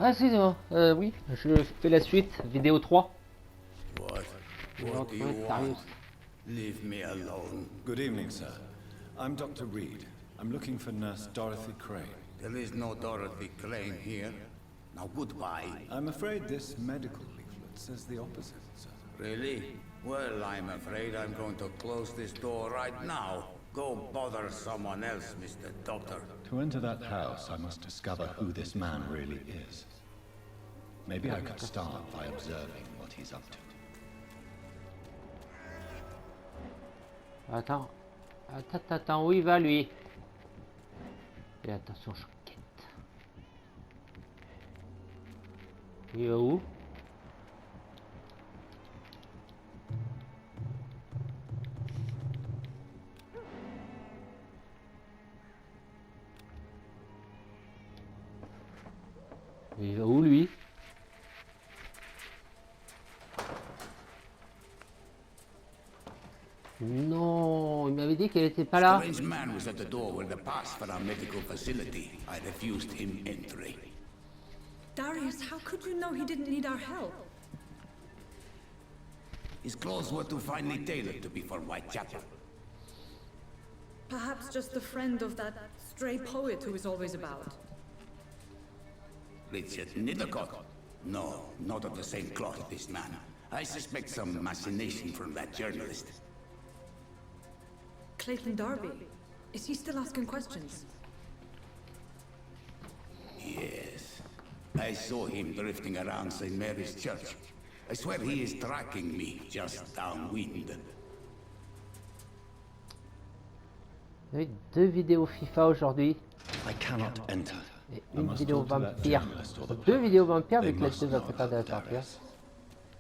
Ah, excusez-moi. Oui, je fais la suite, vidéo 3. What? On va What do you retrouver want? Darius. Leave me alone. Good evening, sir. I'm Dr. Reed. I'm looking for Nurse Dorothy Crane. There is no Dorothy Crane here. Now goodbye. I'm afraid this medical leaflet says the opposite, sir. Really? Well, I'm afraid I'm going to close this door right now. Go bother someone else, Mr. Doctor. To enter that house, I must discover who this man really is. Maybe I could start by observing what he's up to. Attends. Attends, où il va lui? Et attention, je quête. Il va où? Il va où lui? Non, il m'avait dit qu'elle était pas là. Strange man was at the door with the pass for our medical facility. I refused him entry. Darius, how could you know he didn't need our help? His clothes were too finely tailored to be for Whitechapel. Perhaps just a friend of that stray poet who is always about. Richard Nithercott? No, not of the same cloth, this man. I suspect some machination from that journalist. Clayton Darby. Is he still asking questions? Yes. I saw him drifting around St. Mary's Church. I swear he is tracking me just downwind. Il y a eu 2 vidéos FIFA aujourd'hui I cannot enter. et une vidéo Vampyr. 2 vidéos Vampyr vu que la 2 va se faire avec Vampyr.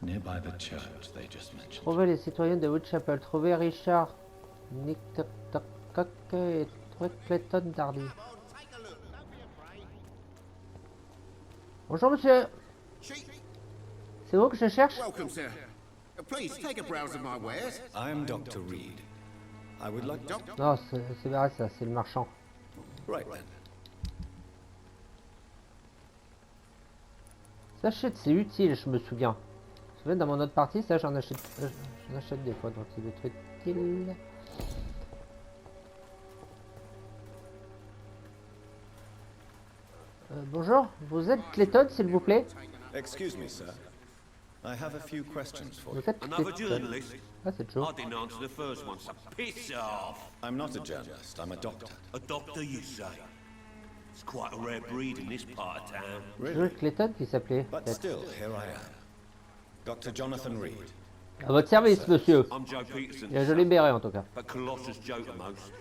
Nearby the church they just mentioned. Trouver les citoyens de Whitechapel. Trouver Richard Nicktock et trouver Clayton Darby. Bonjour monsieur. C'est vous que je cherche? Welcome, sir. Please take a browse of my wares. I am Dr. Reed. I would like to... Non, c'est vrai ça, c'est le marchand. Right then. Sachette, c'est utile, je me souviens. Je me souviens dans mon autre partie, ça j'en achète des fois, donc il est utile. Bonjour, vous êtes Clayton, s'il vous plaît? Excuse me, sir. I have a few questions for you. Vous êtes Another Clayton. journalist? Ah, c'est Joe. I didn't answer the first one, so piss off. I'm not a journalist, I'm a doctor. A doctor, you say? It's quite a rare breed in this part of town. Joe Clayton qui s'appelait. But still, here I am. Dr. Jonathan Reed. À votre service, monsieur. I'm Joe Peterson, Il a joli béret en tout cas. but Colossus joke at most.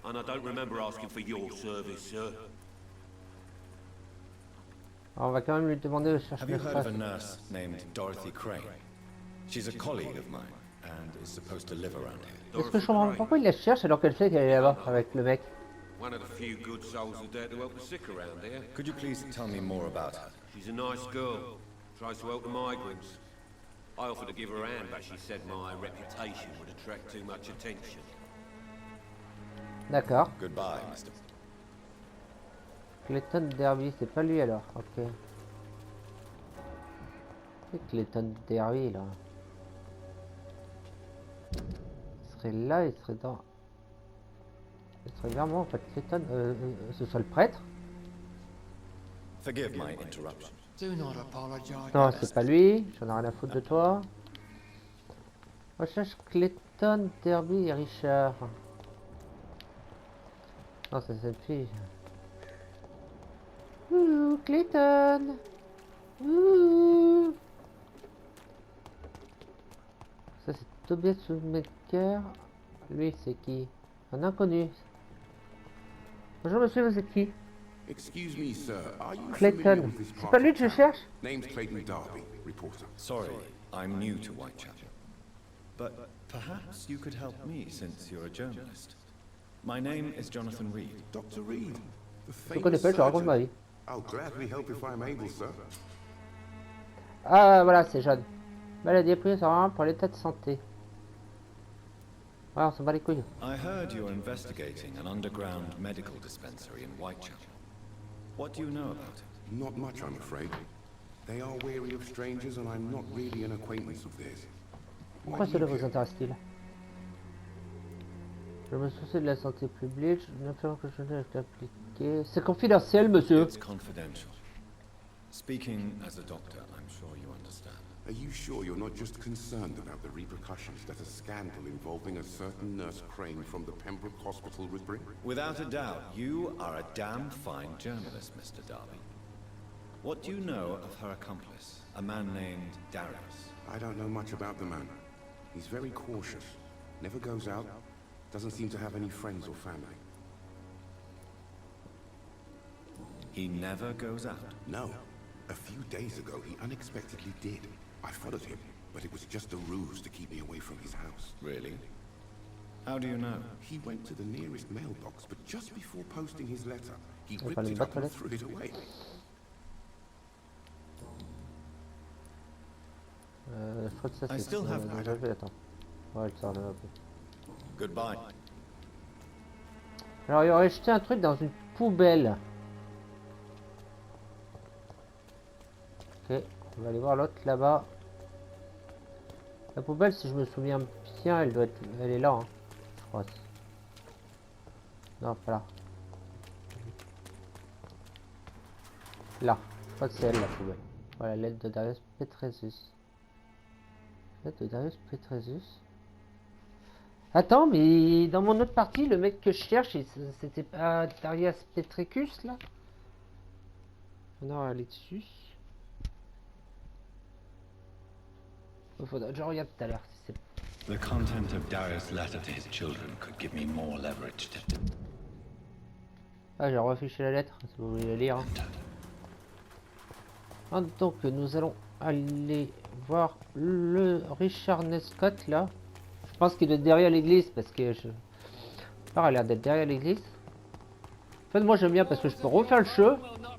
And I don't remember asking for your service, sir. Alors, on va quand même lui demander de chercher Have you le heard of a face. nurse named Dorothy Crane? She's a colleague of mine and is supposed to live around here. Est-ce que je comprends pas pourquoi il la cherche alors qu'elle sait qu'elle est là-bas avec le mec? One of the few good souls who dare to help the sick around here. Could you please tell me more about her? She's a nice girl. Tries to help the migrants. I offered to give her a hand, but she said my reputation would attract too much attention. D'accord. Goodbye, Mr. Clayton Derby, c'est pas lui alors, ok. C'est Clayton Derby là. Il serait là, il serait dans... Il serait vers moi en fait, Clayton, ce serait le prêtre? Forgive my interruption. Do not apologize. Non, c'est pas lui, j'en ai rien à foutre de toi. Recherche Clayton Derby et Richard. Non, c'est cette fille. Ouh, Clayton. Ouh. Ça c'est Tobias Shoemaker. Lui c'est qui? Un inconnu. Bonjour monsieur, vous êtes qui? Excuse me, sir. Are you Clayton. familiar with this C'est part pas of lui que je town? cherche? Name's Clayton Darby, reporter. Sorry, I'm new to Whitechapel. But perhaps you could help me since you're a journalist. My name is Jonathan Reed. Dr. Reed, the Je connais famous pas, je te raconte ma surgeon. vie. I'll gladly help if I'm able, sir. Ah voilà, c'est John. Maladie prise pour l'état de santé. Ouais, on s'en bat les couilles. I heard you're investigating an underground medical dispensary in Whitechapel. What do you know about it? Not much, I'm afraid. They are wary of strangers, and I'm not really an acquaintance of theirs. Pourquoi cela vous intéresse-t-il? Je me soucie de la santé publique, je n'affirme que je n'ai appliqué. C'est confidentiel, monsieur. It's confidential. Speaking as a doctor, I'm sure you understand. Are you sure you're not just concerned about the repercussions that a scandal involving a certain Nurse Crane from the Pembroke Hospital would bring? Without a doubt, you are a damn fine journalist, Mr. Darby. What do you know of her accomplice, a man named Darius? I don't know much about the man. He's very cautious. Never goes out. Doesn't seem to have any friends or family. He never goes out? No. A few days ago, he unexpectedly did. I followed him, but it was just a ruse to keep me away from his house. Really? How do you know? He went to the nearest mailbox, but just before posting his letter, he Il ripped fallait it me up battre and là. threw it away. Je crois que ça I c'est still have- déjà vu, attends. Ouais, le sort là. Ok. Goodbye. Alors il aurait jeté un truc dans une poubelle. Ok, on va aller voir l'autre là-bas. La poubelle, si je me souviens bien, elle est là, hein, je crois. Non, pas là. Là, je crois que c'est elle la poubelle. Voilà, lettre de Darius Petresus. Lettre de Darius Petresus. Attends, mais dans mon autre partie, le mec que je cherche, c'était pas Darius Petrecus là? Non, elle est dessus. Il faudra que je regarde tout à l'heure si c'est. The content of Darius' letter to his children could give me more leverage to Ah, j'ai refiché la lettre, si vous voulez la lire. Hein. Ah, donc, nous allons aller voir le Richard Nescott là. Je pense qu'il doit être derrière l'église parce que je. Alors, il a l'air d'être derrière l'église. En fait, moi j'aime bien parce que je peux refaire le jeu.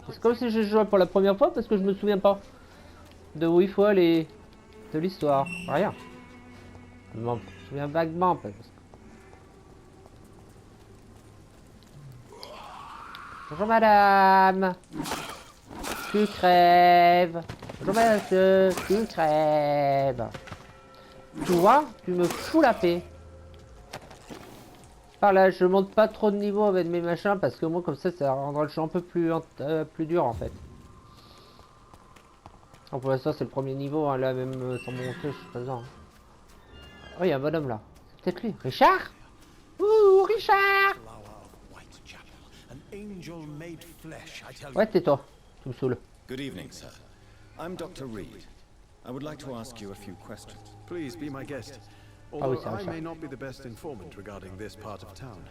C'est comme si je jouais pour la première fois parce que je me souviens pas de où il faut aller, de l'histoire. Rien. Je me souviens vaguement parce que. Bonjour madame. Tu crèves. Bonjour monsieur. Tu crèves. Toi, tu me fous la paix. Par là, je monte pas trop de niveau avec mes machins parce que moi, comme ça rendra le jeu un peu plus dur en fait. Donc, pour l'instant, c'est le premier niveau, hein, là, même sans monter, je suis pas besoin. Hein. Oh, il y a un bonhomme là. C'est peut-être lui. Richard? Ouh, Richard! Ouais, tais-toi. Tu me saoules. Good evening, sir. I'm Dr. Reed. I would like to ask you a few questions. Please be my guest. oui, Although c'est un I chat. may not be the best informant regarding this part of town,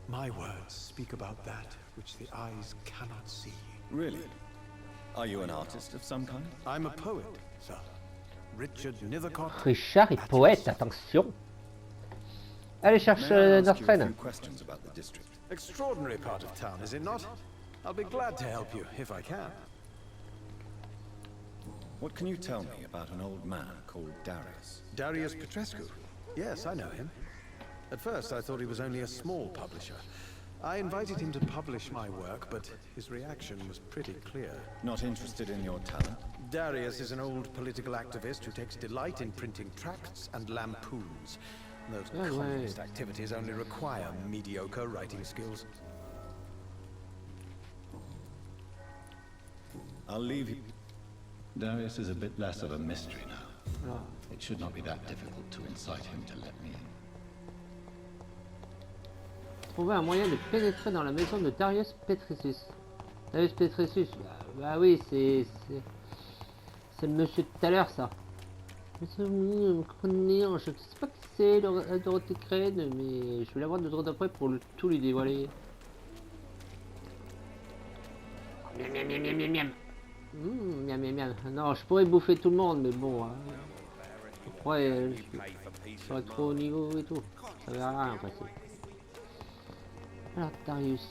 my words speak about that which the eyes cannot see. Really? Are you an artist of some kind? I'm a poet, sir. Richard Nethercott. Richard est poète, attention. Allez, cherche May I ask you a Northren. few questions about the district? Extraordinary part of town, is it not? I'll be glad to help you if I can. What can you tell me about an old man called Darius? Darius Petrescu. Yes, I know him. At first, I thought he was only a small publisher. I invited him to publish my work, but his reaction was pretty clear. Not interested in your talent? Darius is an old political activist who takes delight in printing tracts and lampoons. Those Ouais, communist ouais. activities only require mediocre writing skills. I'll leave you. Darius is a bit less of a mystery now. Alors, It should not be that difficult to incite him to let me in. trouver un moyen de pénétrer dans la maison de Darius Petresus. Darius Petresus, bah oui, c'est le monsieur de tout à l'heure, ça. Monsieur, me connaît, je sais pas qui c'est, Dorothée Crane, mais je vais la voir 2 jours d'après pour tout lui dévoiler. Miam, miam, miam, miam, miam, miam. Miam, miam, miam. Non, je pourrais bouffer tout le monde, mais bon. Après, je serais trop au niveau et tout. Ça verra rien passer. Alors, Darius,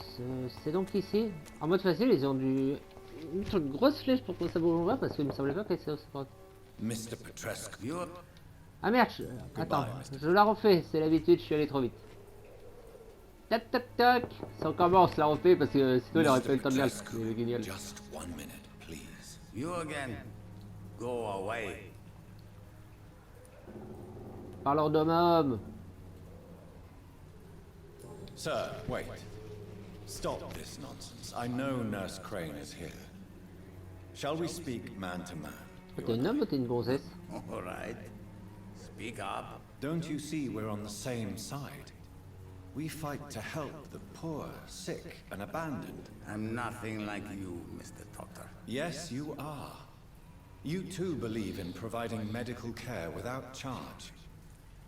c'est donc ici. En mode facile, ils ont dû mettre une grosse flèche pour que ça bouge pas parce qu'il me semblait pas que c'était aussi. Mr. Petrescu. Ah merde, attends, je la refais, c'est l'habitude, je suis allé trop vite. Tac tac tac, ça commence, la refait parce que sinon il aurait pas eu le temps de la. C'est génial. Just 1 minute. You again? Go away. Parlons d'homme. Sir, wait. Stop this nonsense. I know Nurse Crane is here. Shall we speak man to man? T'es un homme ou t'es une gonzesse? All right. Speak up. Don't you see we're on the same side? We fight to help the poor, sick, and abandoned. I'm nothing like you, Mr. Doctor. Yes, you are. You too believe in providing medical care without charge.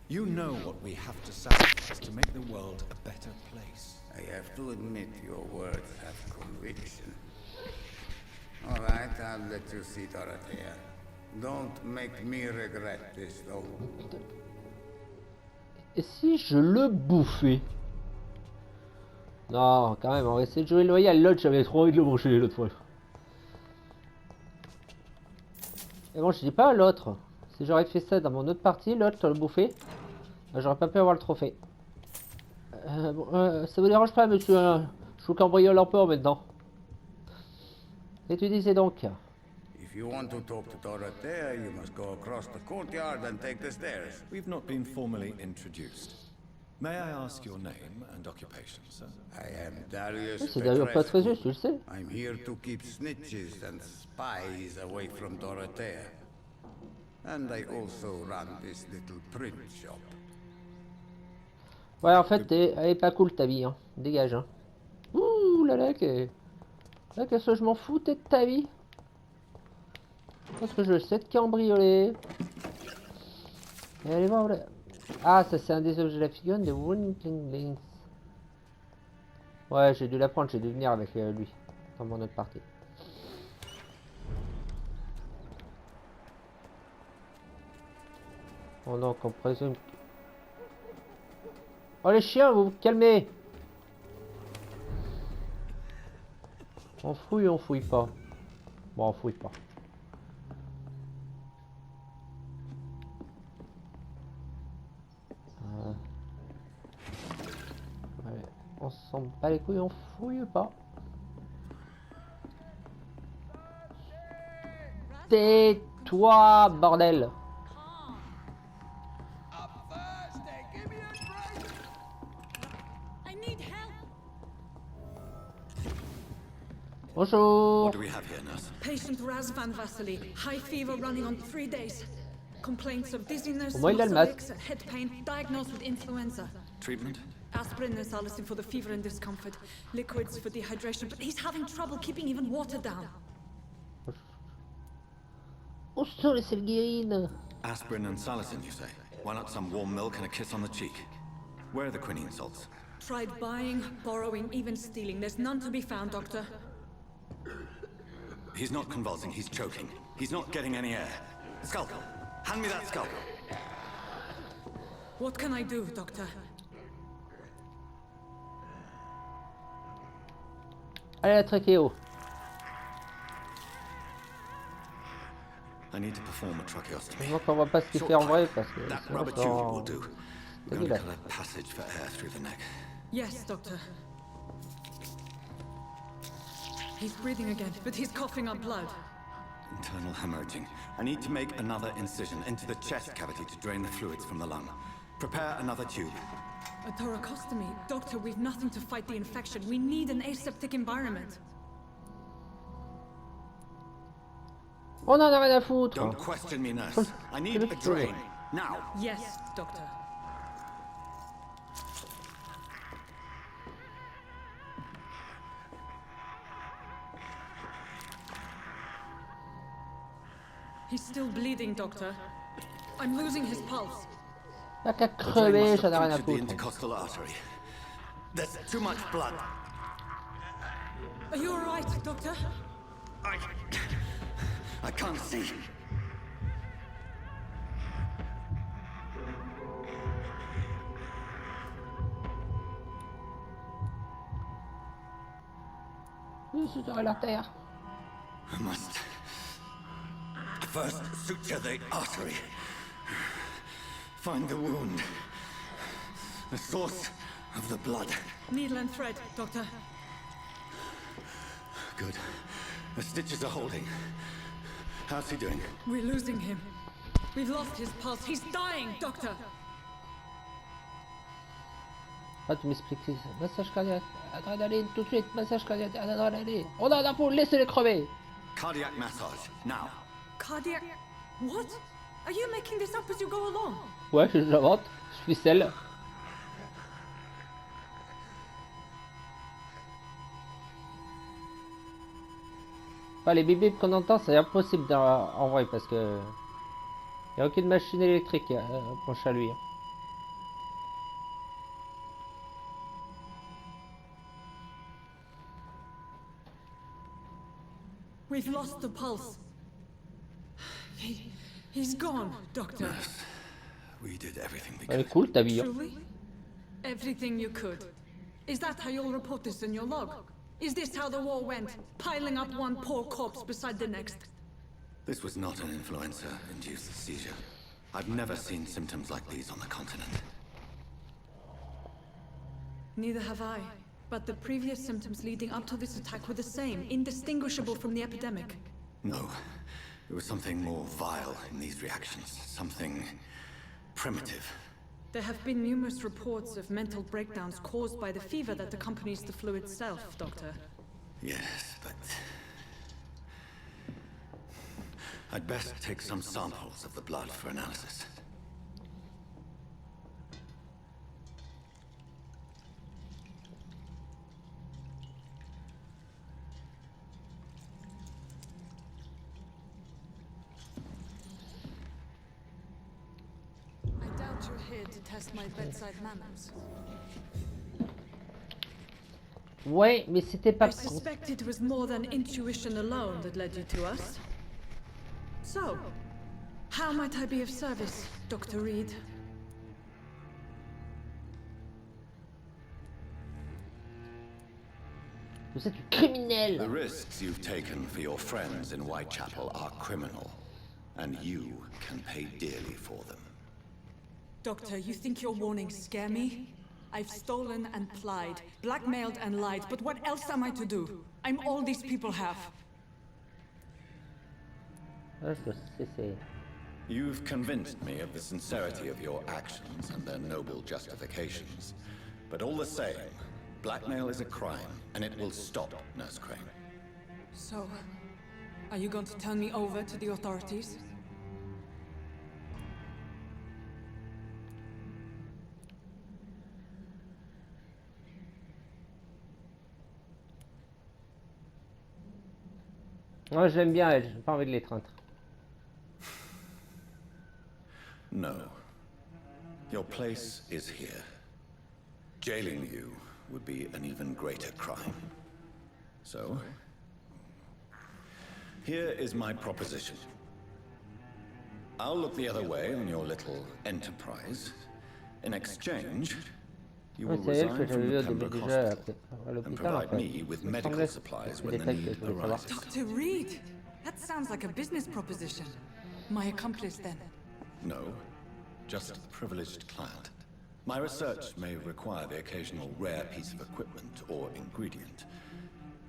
You know what we have to sacrifice to make the world a better place. I have to admit your words have conviction. All right, I'll let you see Dorothea. Don't make me regret this, though. Et si je le bouffais? Non, quand même, on va essayer de jouer loyal. L'autre, j'avais trop envie de le manger l'autre fois. Et bon, je dis pas à l'autre. Si j'aurais fait ça dans mon autre partie, l'autre, le bouffer, j'aurais pas pu avoir le trophée. Ça vous dérange pas, monsieur? Je vous cambriole un peu maintenant. Et tu disais donc? If you want to talk to Dorothea, you must go across the courtyard and take the stairs. We've not been formally introduced. May I ask your name and occupation, sir? I am Darius. C'est d'ailleurs pas très juste, tu le sais. I'm here to keep snitches and spies away from Dorothea. And I also run this little print shop. Ouais, en fait, elle est pas cool ta vie, hein. Dégage, hein. Ouh là là, qu'est-ce que je m'en foutais de ta vie? Parce que je sais te cambrioler. Et allez voir où là. Ah, ça c'est un des objets de la figurine de Wunklings. Ouais, j'ai dû l'apprendre, j'ai dû venir avec lui dans mon autre partie. Oh non, qu'on présume. Oh les chiens, vous vous calmez. On fouille pas. Bon, on fouille pas. Allez, on s'en bat les couilles, on fouille pas. Tais-toi, bordel. Bonjour. What do we have here, nurse? Patient Razvan Vasily, high fever running on 3 days. Complaints of dizziness, Au moins, il a le muscle masque. aches, head pain, diagnosed with influenza. Treatment? Aspirin and salicin for the fever and discomfort. Liquids for dehydration, but he's having trouble keeping even water down. Où sont les Selguérines? Aspirin and salicin, you say? Why not some warm milk and a kiss on the cheek? Where are the quinine salts? Tried buying, borrowing, even stealing. There's none to be found, Doctor. He's not convulsing, he's choking. He's not getting any air. Scalpel! Hand me that scalpel! What can I do, Doctor? Allez, la trachéo. I need to perform a tracheostomy. Donc on voit pas ce qu'il fait en vrai parce que That sinon rubber c'est tube en... will do. We're going to cut a passage for air through the neck. Yes, Doctor. He's breathing again, but he's coughing up blood. Internal hemorrhaging. I need to make another incision into the chest cavity to drain the fluids from the lung. Prepare another tube. A thoracostomy? Doctor, we've nothing to fight the infection. We need an aseptic environment. On en a rien à foutre. Don't question me, nurse. I need a drain. Now. Yes, Doctor. He's still bleeding, Doctor. I'm losing his pulse. Y'a qu'à The drain crever, must j'en ai have rien à punctured the foutre. intercostal artery. There's too much blood. Are you alright, Doctor? I can't see. Je suis sur la terre. I must first suture the artery. Find the wound. The source of the blood. Needle and thread, Doctor. Good. The stitches are holding. How's he doing? We're losing him. We've lost his pulse. He's dying, Doctor. Ah, tu m'expliques. Massage cardiaque, adrénaline, tout de suite, massage cardiaque, adrénaline. On a la peau, laissez-les crever. Cardiac massage, now. Cardiac... What? Are you making this up as you go along? Ouais, j'invente, je suis celle. Enfin, les bip bip qu'on entend, c'est impossible en vrai parce que il n'y a aucune machine électrique proche à lui. We've lost the pulse. He's gone, Doctor. We did everything we Elle est could. cool ta vie. Hein. Truly? Everything you could. Is that how you'll report this in your log? Is this how the war went? Piling up one poor corpse beside the next? This was not an influenza-induced seizure. I've never seen symptoms like these on the continent. Neither have I. But the previous symptoms leading up to this attack were the same, indistinguishable from the epidemic. No. There was something more vile in these reactions. Something primitive. There have been numerous reports of mental breakdowns caused by the fever that accompanies the flu itself, Doctor. Yes, but... I'd best take some samples of the blood for analysis. I doubt you're here to test my bedside manners. Ouais, mais c'était pas I suspect it was more than intuition alone that led you to us. So, how might I be of service, Dr. Reed? Vous êtes du criminel. The risks you've taken for your friends in Whitechapel are criminal, and you can pay dearly for them. Doctor, you think your warnings scare me? I've stolen and plied, blackmailed and lied, but what else am I to do? I'm all these people have. Ah, je sais, c'est... You've convinced me of the sincerity of your actions and their noble justifications. But all the same, blackmail is a crime, and it will stop, Nurse Crane. So, are you going to turn me over to the authorities? Moi j'aime bien elle, j'ai pas envie de l'étreindre. No. Your place is here. Jailing you would be an even greater crime. So, here is my proposition. I'll look the other way on your little enterprise. In exchange, you will Ouais, c'est elle que resign j'avais from vu the au début Pembroke du jeu Hospital à and l'hôpital en provide fait. me with Il me medical semblait supplies que when c'était the elle que need je voulais savoir. arises. Dr. Reed! That sounds like a business proposition. My accomplice, then. No, just a privileged client. My research may require the occasional rare piece of equipment or ingredient.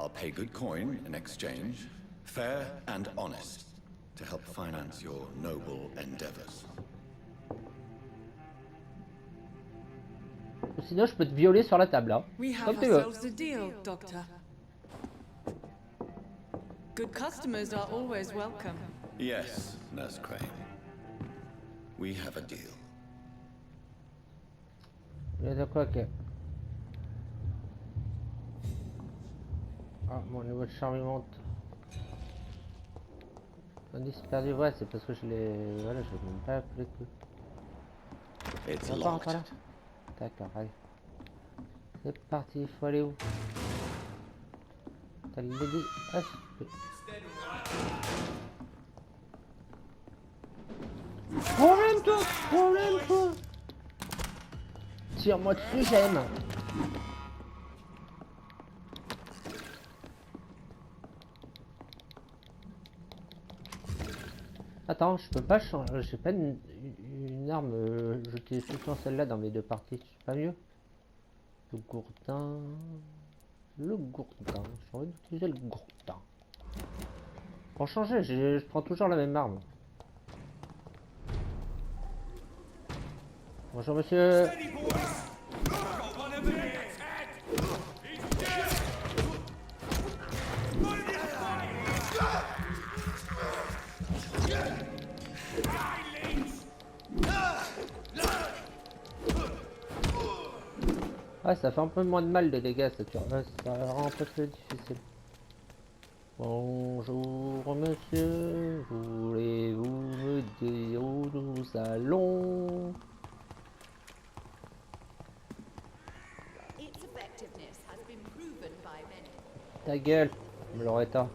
I'll pay good coin in exchange, fair and honest, to help finance your noble endeavors. Ou sinon je peux te violer sur la table hein. We have Comme tu veux. ourselves a deal, Doctor. Good customers are always welcome. Yes, Nurse Crane. We have a deal. Il y a de quoi que... Ah, mon niveau de charme il monte. Indice perdu, ouais, c'est parce que je l'ai... Voilà, je l'ai même pas appelé le coup. It's On va locked. pas là. D'accord, allez. C'est parti, il faut aller où? T'as l'idée dit... Ah, Problème-toi. Tire-moi dessus, j'aime. Attends, je peux pas changer. J'ai pas une arme. J'utilise tout le temps celle-là dans mes deux parties. C'est pas mieux. Le gourdin. J'ai envie d'utiliser le gourdin. Pour changer, je prends toujours la même arme. Bonjour monsieur. Ah, ça fait un peu moins de mal de dégâts, ça rend un peu plus difficile. Bonjour monsieur, voulez-vous me dire où nous allons? Ta gueule, Loretta.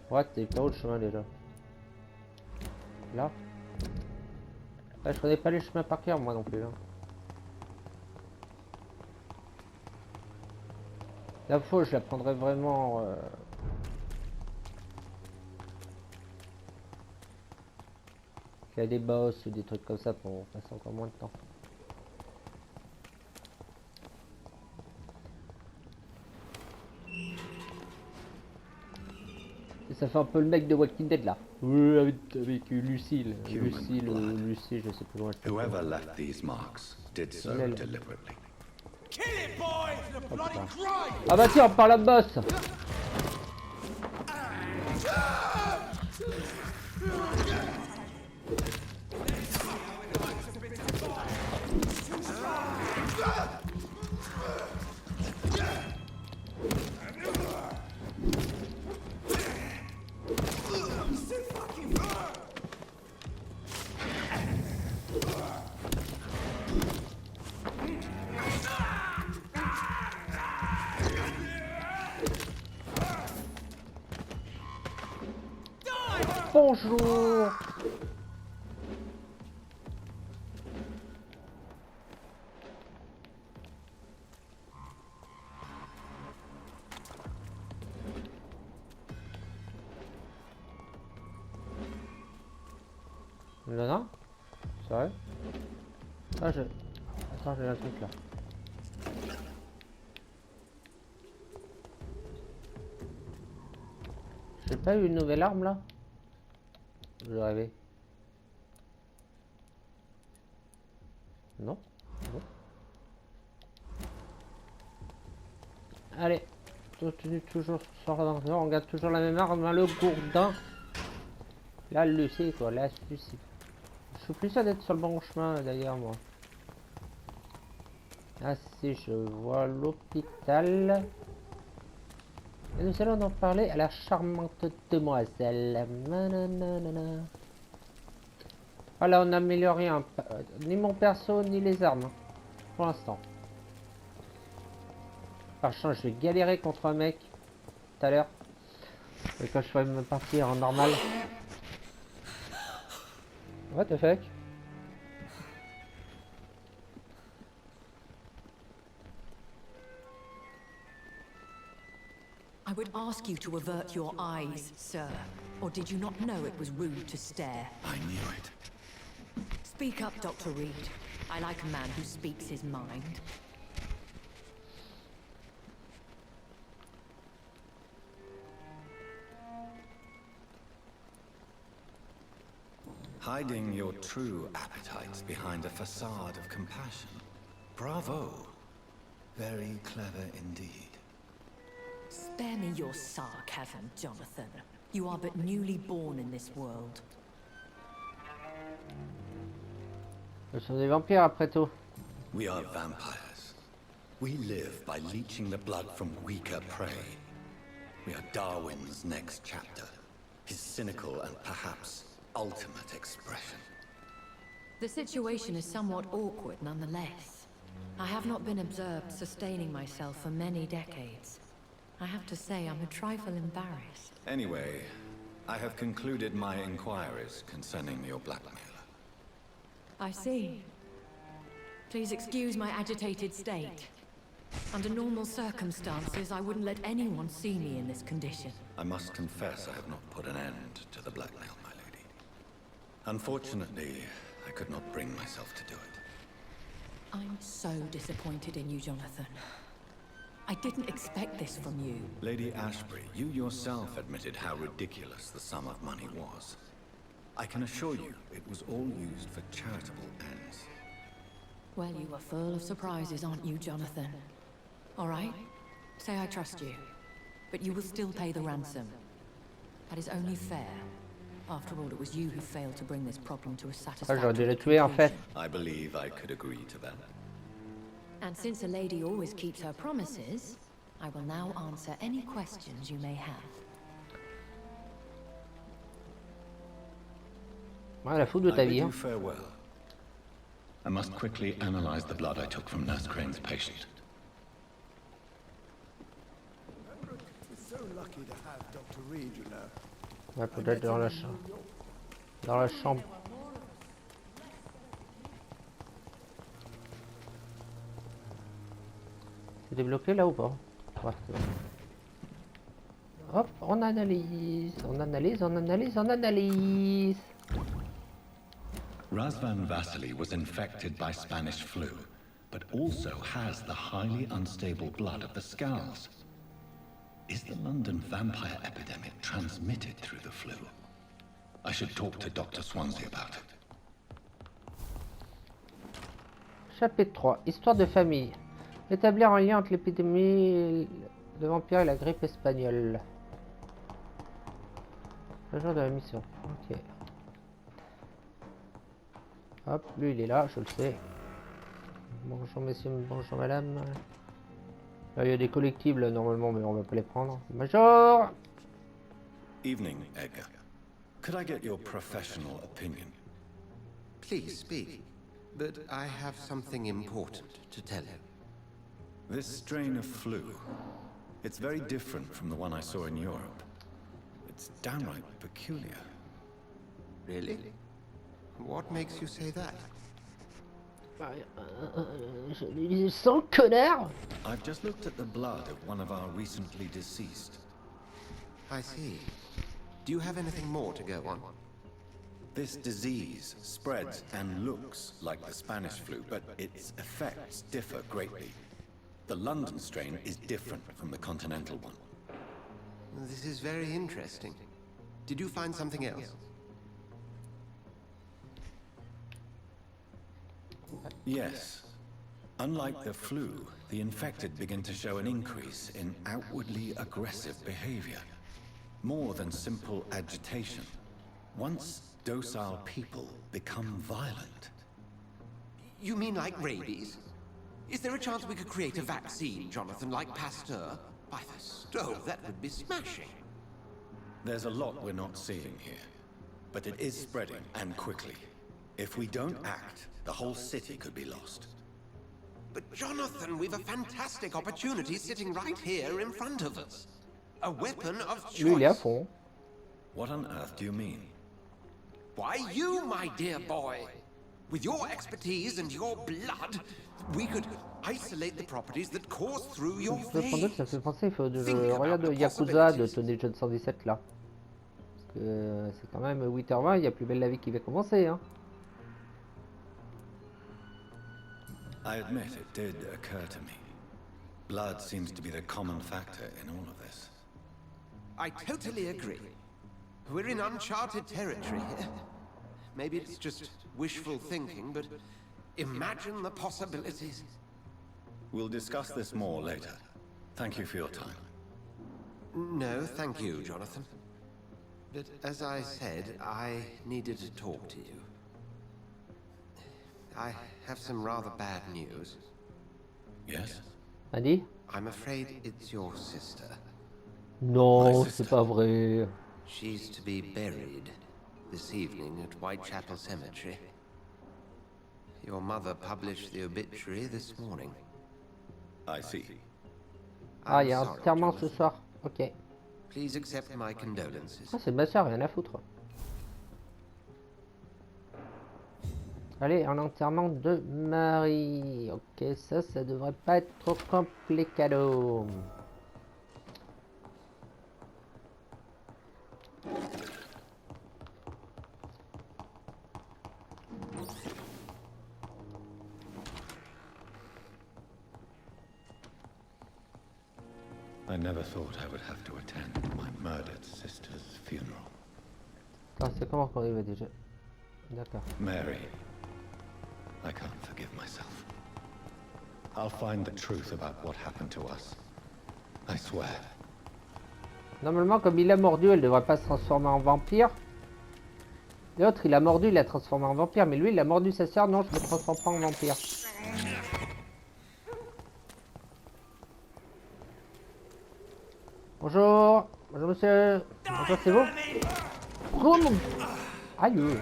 Ouais, t'es pas où le chemin déjà? Là? Ah, je connais pas les chemins par cœur moi non plus. Hein. La fois, je la prendrais vraiment. Qu'il y a des boss ou des trucs comme ça pour passer encore moins de temps. Et ça fait un peu le mec de Walking Dead là. Oui, avec Lucille. Lucille, Lucie, je sais plus comment elle s'appelle. Whoever left these marks did so deliberately. Ah bah tiens, par la bosse. Bonjour. Non, c'est vrai. Ah, attends, j'ai un truc là. J'ai pas eu une nouvelle arme là? Je rêvais. Non, non. Allez, continue toujours sur l'aventure, on garde toujours la même arme, hein, le gourdin. Là, le sait quoi, là, je suis plus sûr d'être sur le bon chemin d'ailleurs, moi. Ah si, je vois l'hôpital. Et nous allons en parler à la charmante demoiselle. Nanana. Voilà, on n'améliore rien. Ni mon perso, ni les armes. Pour l'instant. Par contre, je vais galérer contre un mec tout à l'heure. Et quand je ferai me partir en normal. What the fuck? I would ask you to avert your eyes, sir. Or did you not know it was rude to stare? I knew it. Speak up, Dr. Reed. I like a man who speaks his mind. Hiding your true appetites behind a facade of compassion. Bravo. Very clever indeed. Spare me your sarcasm, Jonathan. You are but newly born in this world. Ce sont des vampires après tout. We are vampires. We live by leeching the blood from weaker prey. We are Darwin's next chapter. His cynical and perhaps ultimate expression. The situation is somewhat awkward nonetheless. I have not been observed sustaining myself for many decades. I have to say I'm a trifle embarrassed. Anyway, I have concluded my inquiries concerning your blackmailer. I see. Please excuse my agitated state. Under normal circumstances, I wouldn't let anyone see me in this condition. I must confess I have not put an end to the blackmail, my lady. Unfortunately, I could not bring myself to do it. I'm so disappointed in you, Jonathan. I didn't expect this from you. Lady Ashbury, you yourself admitted how ridiculous the sum of money was. I can assure you, it was all used for charitable ends. Well, you are full of surprises, aren't you, Jonathan? All right, say I trust you, but you will still pay the ransom. That is only fair. After all, it was you who failed to bring this problem to a J'aurais dû satisfactory le tuer en fait. conclusion. I believe I could agree to that. And since a lady always keeps her promises, I will now answer any questions you may have. Ouais, la foudre de I ta bid vie. you Hein. farewell. I must quickly analyze the blood I took from Nurse Crane's patient. We're so lucky to have Dr. Reed, you know. Ouais, peut-être dans la chambre. Dans la chambre. C'est débloqué là ou pas? Ouais, c'est bon. Hop, on analyse, on analyse, on analyse, on analyse. Razvan Vasily was infected by Spanish flu, but also has the highly unstable blood of the Scowls. Is the London vampire epidemic transmitted through the flu? I should talk to Dr. Swansea about it. Chapitre 3. Histoire de famille. Établir un lien entre l'épidémie de vampires et la grippe espagnole. Le jour de la mission. Ok. Hop, lui il est là, je le sais. Bonjour messieurs, bonjour madame. Là il y a des collectibles normalement, mais on va pas les prendre. Bonjour. Evening, Edgar. Could I get your professional opinion? Please speak, but I have something important to tell you. This strain of flu, it's very different from the one I saw in Europe. It's downright peculiar. Really? What makes you say that? Je lui sens le connard. I've just looked at the blood of one of our recently deceased. I see. Do you have anything more to go on? This disease spreads and looks like the Spanish flu, but its effects differ greatly. The London strain is different from the continental one. This is very interesting. Did you find something else? Yes. Unlike the flu, the infected begin to show an increase in outwardly aggressive behavior. More than simple agitation. Once docile people become violent. You mean like rabies? Is there a chance we could create a vaccine, Jonathan, like Pasteur? By the stove, that would be smashing. There's a lot we're not seeing here. But it is spreading, and quickly. If we don't act, the whole city could be lost. But Jonathan, we've a fantastic opportunity sitting right here in front of us. A weapon of choice. Lui il est à fond. What on earth do you mean? Why, you, my dear boy. With your expertise and your blood, we could isolate the properties that course through your veins. Ça fait penser, je regarde Yakuza de Tony John 117 là. Parce que c'est quand même 8h20, il y a plus belle la vie qui va commencer. Hein. I admit it did occur to me. Blood seems to be the common factor in all of this. I totally agree. We're in uncharted territory here. Maybe it's just wishful thinking, but imagine the possibilities. We'll discuss this more later. Thank you for your time. No, thank you, Jonathan. But as I said, I needed to talk to you. I have some rather bad news. Yes? Andy? I'm afraid it's your sister. Non, c'est pas vrai. She's to be buried this evening at Whitechapel Cemetery. Your mother published the obituary this morning. I see. Ah, il y a un enterrement ce soir. Ok. Please accept my condolences. Ah, c'est Bastien, rien à foutre. Allez, un enterrement de Marie. Ok, ça devrait pas être trop complicado. I never thought I would have to attend my murdered sister's funeral. Attends, c'est comment qu'on y va déjà? D'accord. Mary, I can't forgive myself. I'll find the truth about what happened to us. I swear. Normalement, comme il a mordu, elle devrait pas se transformer en vampire. L'autre, il a mordu, il l'a transformé en vampire. Mais lui, il a mordu sa sœur. Non, je me transforme pas en vampire. Bonjour. Bonjour, monsieur. Bonjour, c'est vous? Comment? Aïe.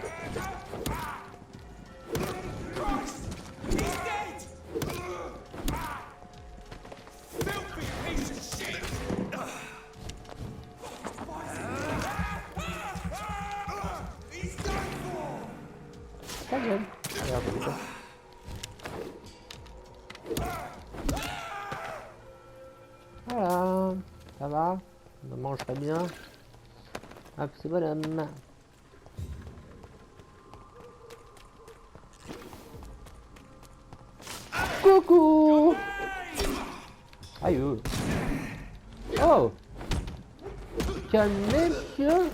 Ta gueule. Regarde, putain. Voilà. Ça va? On mange très bien. Hop, c'est bonhomme. Coucou. Aïe. Oh. Calmez, monsieur.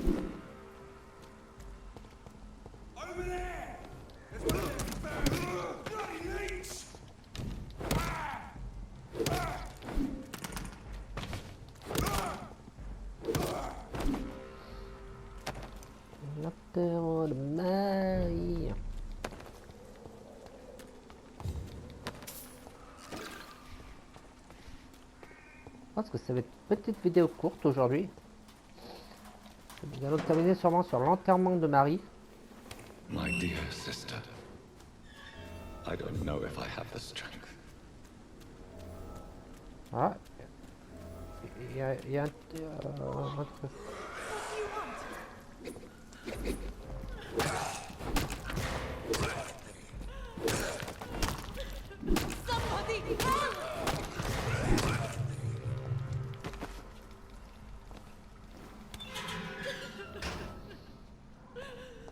L'apéro de Marie. Je pense que ça va être une petite vidéo courte aujourd'hui. Nous allons terminer sûrement sur l'enterrement de Marie. My dear sister, I don't know if I have the strength. Ah. Il y a un truc.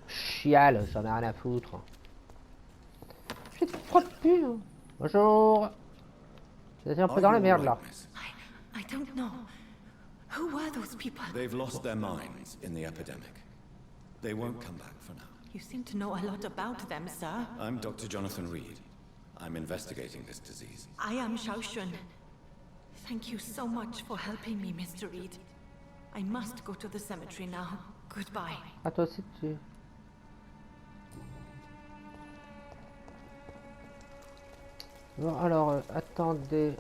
Chiale, j'en ai rien à foutre. Je te frotte plus. Hein. Bonjour. C'est un peu dans la merde là. I don't know. Who were those people? They've lost their minds in the epidemic. They won't come back for now. You seem to know a lot about them, sir. I'm Dr. Jonathan Reed. I'm investigating this disease. I am Xiaoxun. Thank you so much for helping me, Mr. Reed. I must go to the cemetery now. Goodbye. À toi aussi tu. Bon alors, attendez,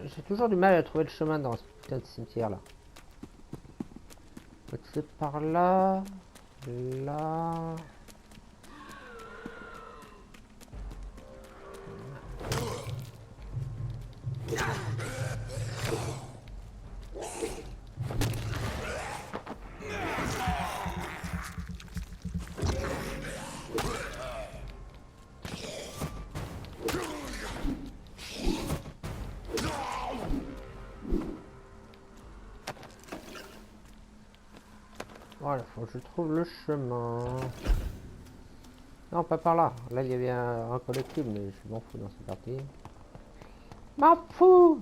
j'ai toujours du mal à trouver le chemin dans ce putain de cimetière là. C'est par là, là. Voilà, faut que je trouve le chemin. Non, pas par là. Là, il y avait un collectible, mais je m'en fous dans cette partie. M'en fous.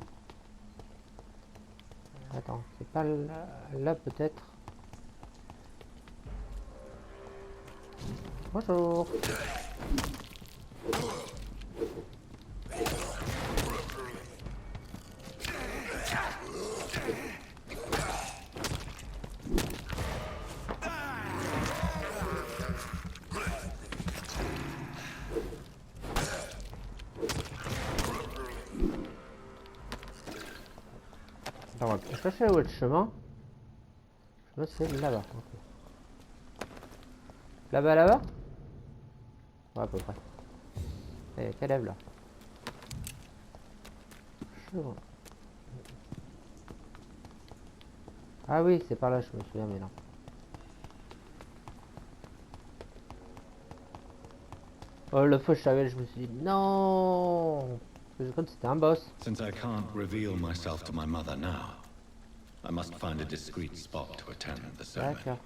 Attends, c'est pas là, là peut-être. Bonjour. On va chercher où est le chemin. Le chemin c'est là-bas. Okay. Là-bas, là-bas. Ouais, à peu près. Il y a qu'à lève là. Chemin. Ah oui, c'est par là, je me souviens, mais non. Oh, le feu, je savais, je me suis dit non. Je crois que c'était un boss. Since I can't reveal myself to my mother now, I must find a discreet spot to attend the ceremony. D'accord.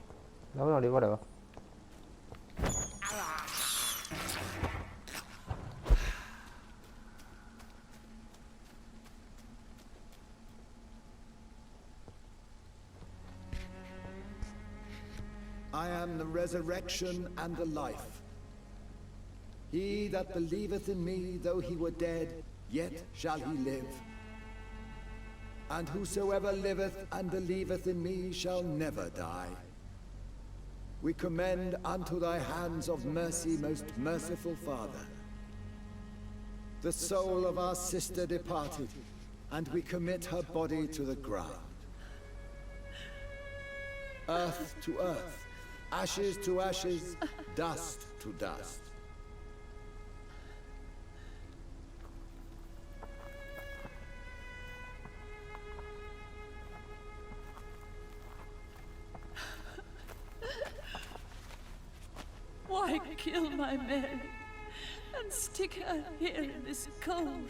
Là oui, on les voit là-bas. I am the resurrection and the life. He that believeth in me, though he were dead, yet shall he live. And whosoever liveth and believeth in me shall never die. We commend unto thy hands of mercy, most merciful Father, the soul of our sister departed, and we commit her body to the ground. Earth to earth, ashes to ashes, dust to dust. Why kill my Mary and stick her here in this cold,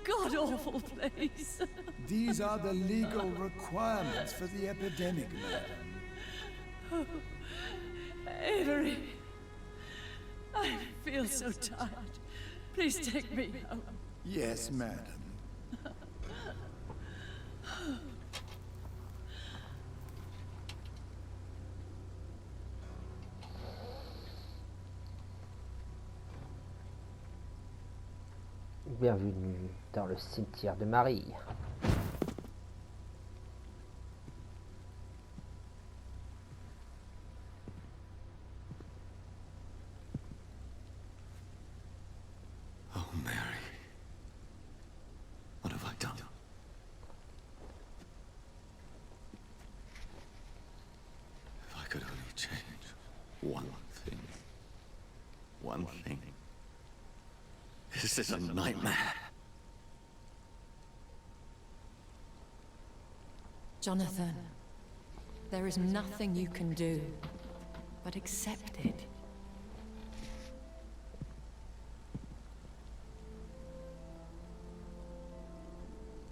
god-awful place? These are the legal requirements for the epidemic, madam. Oh, Avery, I feel so tired. Please take me home. Yes, madam. Bienvenue dans le cimetière de Marie. Oh, Mary. What have I done? If I could only change one thing. One thing. This is a nightmare. Jonathan, there is nothing you can do but accept it.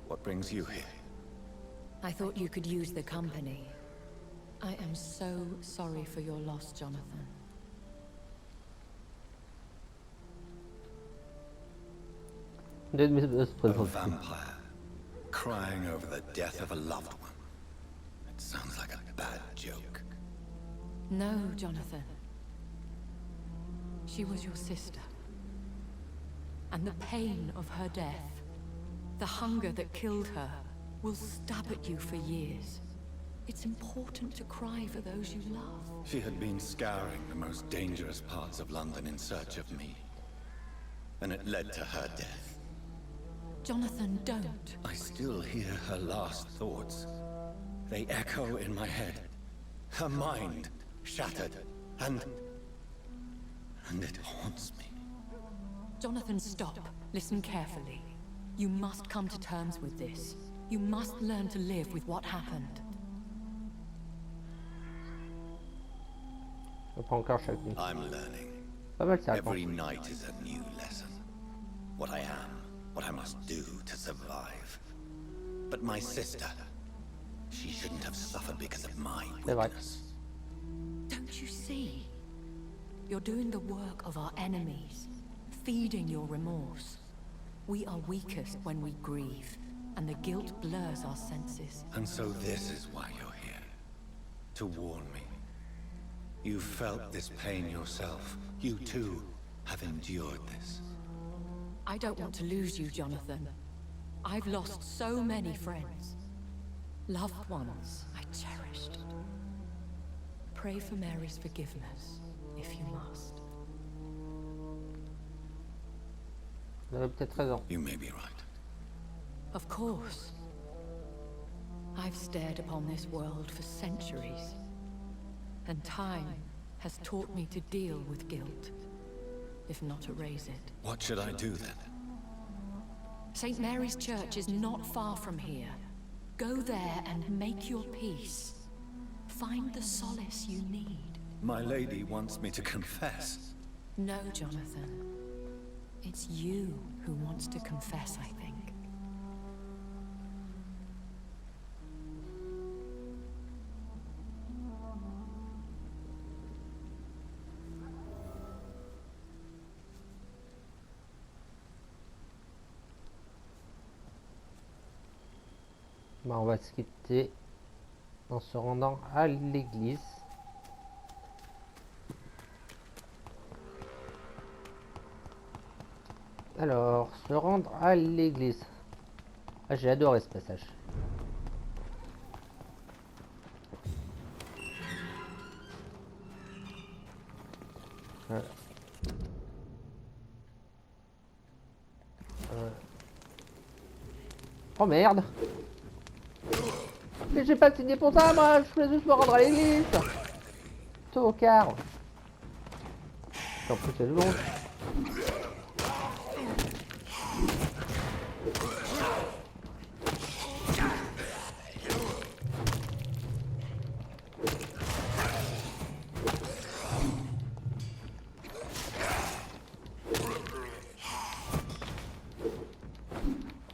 What brings you here? I thought you could use the company. I am so sorry for your loss, Jonathan. A vampire crying over the death of a loved one. It sounds like a bad joke. No, Jonathan. She was your sister. And the pain of her death, the hunger that killed her, will stab at you for years. It's important to cry for those you love. She had been scouring the most dangerous parts of London in search of me. And it led to her death. Jonathan, don't. I still hear her last thoughts. They echo in my head. Her mind shattered, and it haunts me. Jonathan, stop. Listen carefully. You must come to terms with this. You must learn to live with what happened. I'm learning. Every night is a new lesson. What I am, what I must do to survive. But my sister, she shouldn't have suffered because of my weakness. Don't you see? You're doing the work of our enemies, feeding your remorse. We are weakest when we grieve, and the guilt blurs our senses. And so this is why you're here. To warn me. You felt this pain yourself. You too have endured this. I don't want to lose you, Jonathan. I've lost so many friends. Loved ones I cherished. Pray for Mary's forgiveness, if you must. You may be right. Of course. I've stared upon this world for centuries. And time has taught me to deal with guilt, if not erase it. What should I do then? St. Mary's Church is not far from here. Go there and make your peace. Find the solace you need. My lady wants me to confess. No, Jonathan. It's you who wants to confess, I think. On va se quitter en se rendant à l'église. Alors, se rendre à l'église. Ah, j'ai adoré ce passage. Oh merde! Mais j'ai pas signé pour ça, moi! Je voulais juste me rendre à l'église! Tocard! En plus, c'est long.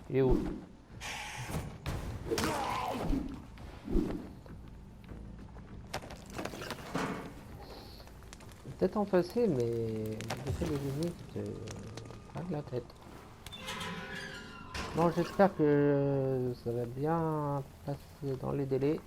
Il est où? Peut-être en passer, mais j'ai fait des limites, pas de la tête. Bon, j'espère que ça va bien passer dans les délais.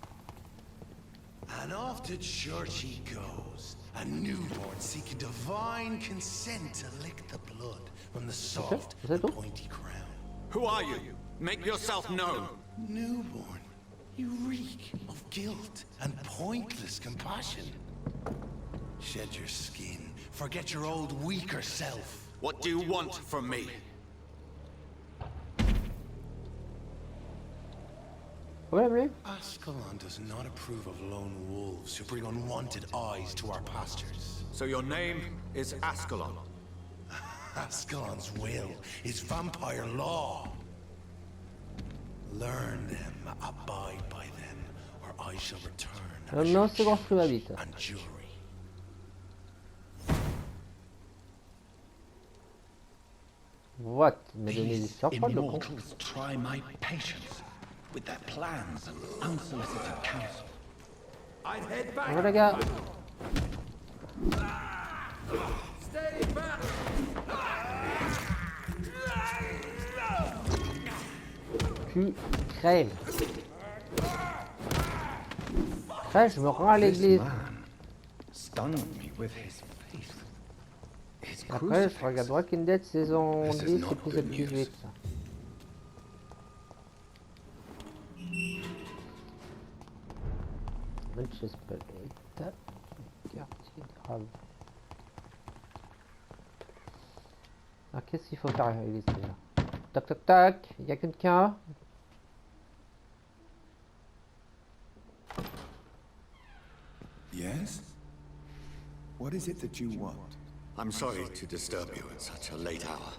And off to church he goes, a newborn seeking divine consent to lick the blood from the soft and pointy crown. Who are you? Make yourself known. Newborn, you reek of guilt and pointless compassion. Shed your skin, forget your old weaker self. What do you want from me? Ascalon does not approve of lone wolves who bring unwanted eyes to our pastures. So your name is Ascalon? Ascalon's will is vampire law. Learn them, abide by them, or I shall return Non si construit vite. and jury. What? Mais donner des surprises, le con. Immortals try my patience with their plans and unsolicited counsel. I'd head back. Bonjour les gars. Stay back. Tu crèves. Après, je me rends à l'église. Après, je regarde Walking Dead saison 10 épisode 18. Manchester, étape, quartier grave. Alors, qu'est-ce qu'il faut faire à l'église là? Tac tac tac, il y a quelqu'un? Yes? What is it that you want? I'm sorry to disturb you at such a late hour.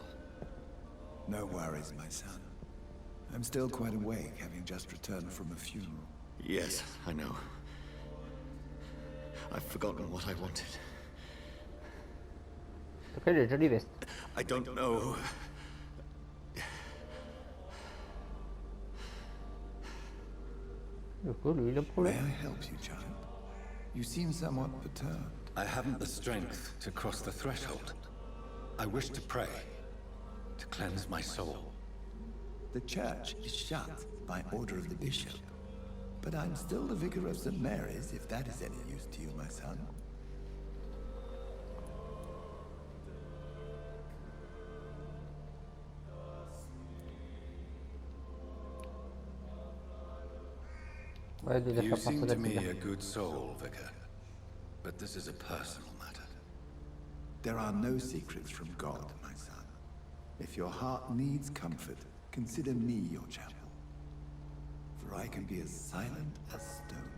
No worries, my son. I'm still quite awake, having just returned from a funeral. Yes, I know. I've forgotten what I wanted. Ok, les jolies vestes. I don't know. May I help you, child? You seem somewhat perturbed. I haven't the strength to cross the threshold. I wish to pray, to cleanse my soul. The church is shut by order of the bishop. But I'm still the vicar of St. Mary's, if that is any use to you, my son. You seem to me a good soul, Vicar. But this is a personal matter. There are no secrets from God, my son. If your heart needs comfort, consider me your chapel. For I can be as silent as stone.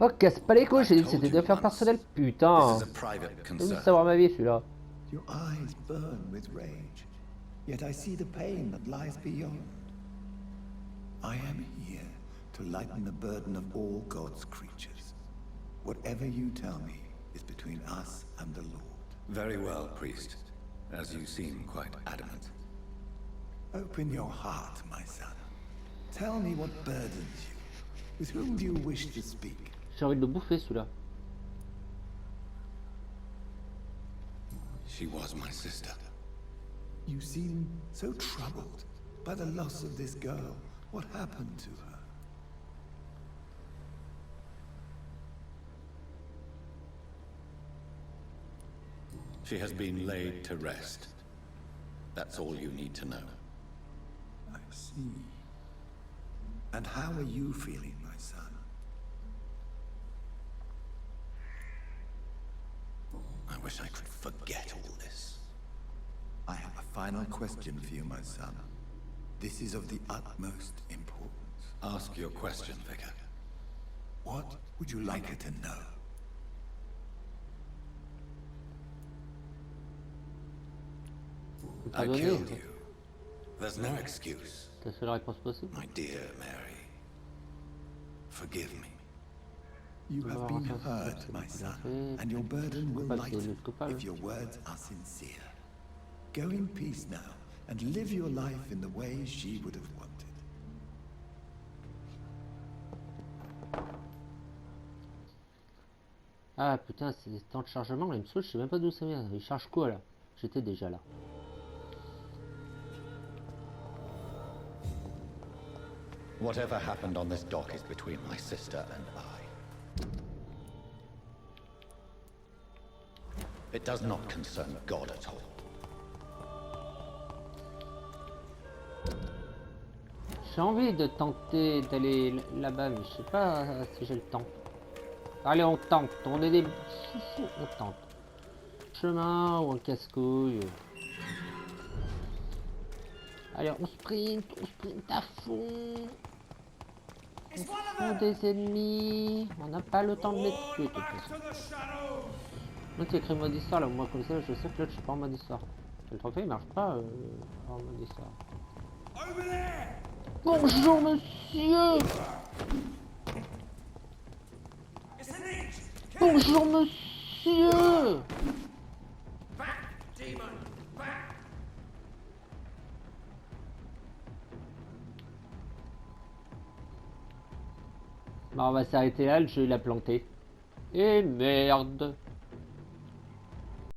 Oh, casse pas les couilles, j'ai dit que c'était des affaires personnelles, putain! Je veux savoir ma vie, celui-là. Your eyes burn with rage, yet I see the pain that lies beyond. I am here to lighten the burden of all God's creatures. Whatever you tell me is between us and the Lord. Very well, priest. As you seem quite adamant. Open your heart, my son. Tell me what burdens you. With whom do you wish to speak? J'ai envie de le bouffer, celui-là. She was my sister. You seem so troubled by the loss of this girl. What happened to her? She has been laid to rest. That's all you need to know. I see. And how are you feeling, my son? I wish I could forget all this. I have a final question for you, my son. This is of the utmost importance. Ask your question, Vicar. What would you like her to know? I killed you. There's no excuse. C'est la seule réponse possible. My dear Mary, forgive me. You have been hurt, my son, and your burden will lighten if your words are sincere. Go in peace now, and live your life in the way she would have wanted. Ah putain, c'est des temps de chargement, là, il me saoule, je sais même pas d'où ça vient. Il charge quoi là? J'étais déjà là. Whatever happened on this dock is between my sister and I. It does not concern God at all. J'ai envie de tenter d'aller là-bas, mais je sais pas si j'ai le temps. Allez, on tente, on est des fous, on tente. Chemin ou un casse-couille. Allez, on sprint à fond. On prend des ennemis. On n'a pas le temps de les tuer, de toute façon. Moi, tu écrit mode histoire, là, moi, comme ça, je sais que là, je suis pas en mode histoire. Le trophée, il marche pas en mode histoire. Bonjour, monsieur. Bonjour, monsieur. Bon, on va s'arrêter là, le jeu il a planté. Et merde.